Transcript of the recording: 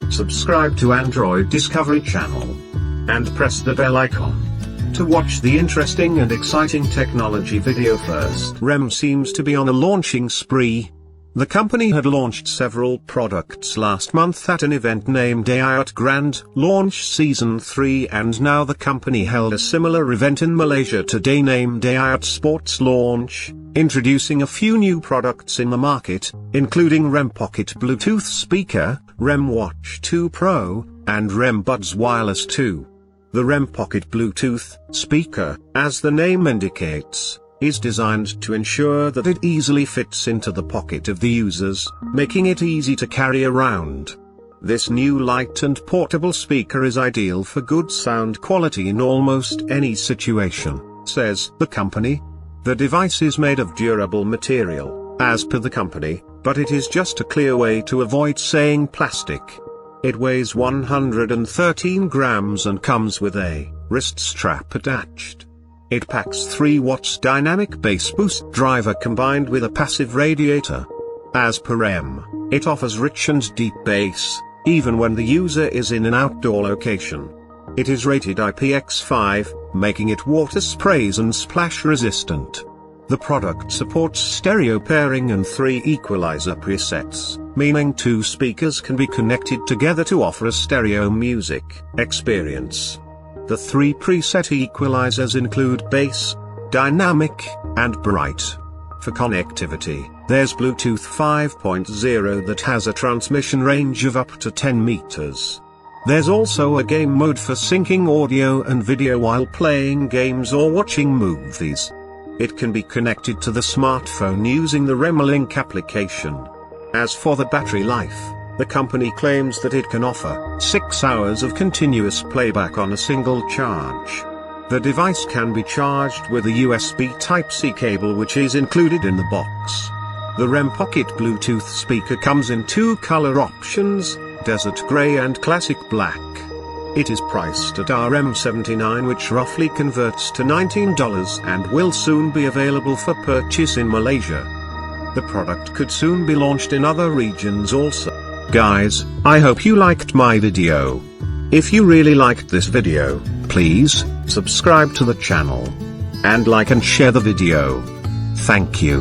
subscribe to Android Discovery Channel, and press the bell icon to watch the interesting and exciting technology video first. REM seems to be on a launching spree. The company had launched several products last month at an event named IoT Grand Launch Season 3, and now the company held a similar event in Malaysia today named IoT Sports Launch, introducing a few new products in the market, including REM Pocket Bluetooth Speaker, REM Watch 2 Pro, and REM Buds Wireless 2. The REM Pocket Bluetooth Speaker, as the name indicates, is designed to ensure that it easily fits into the pocket of the users, making it easy to carry around. This new light and portable speaker is ideal for good sound quality in almost any situation, says the company. The device is made of durable material, as per the company, but it is just a clear way to avoid saying plastic. It weighs 113 grams and comes with a wrist strap attached. It packs 3 watts dynamic bass boost driver combined with a passive radiator. As per REM, it offers rich and deep bass, even when the user is in an outdoor location. It is rated IPX5, making it water sprays and splash resistant. The product supports stereo pairing and 3 equalizer presets, meaning 2 speakers can be connected together to offer a stereo music experience. The 3 preset equalizers include bass, dynamic, and bright. For connectivity, there's Bluetooth 5.0 that has a transmission range of up to 10 meters. There's also a game mode for syncing audio and video while playing games or watching movies. It can be connected to the smartphone using the REM-Link application. As for the battery life, the company claims that it can offer 6 hours of continuous playback on a single charge. The device can be charged with a USB Type-C cable which is included in the box. The REM Pocket Bluetooth speaker comes in 2 color options, Desert Grey and Classic Black. It is priced at RM79, which roughly converts to $19, and will soon be available for purchase in Malaysia. The product could soon be launched in other regions also. Guys, I hope you liked my video. If you really liked this video, please subscribe to the channel and like and share the video. Thank you.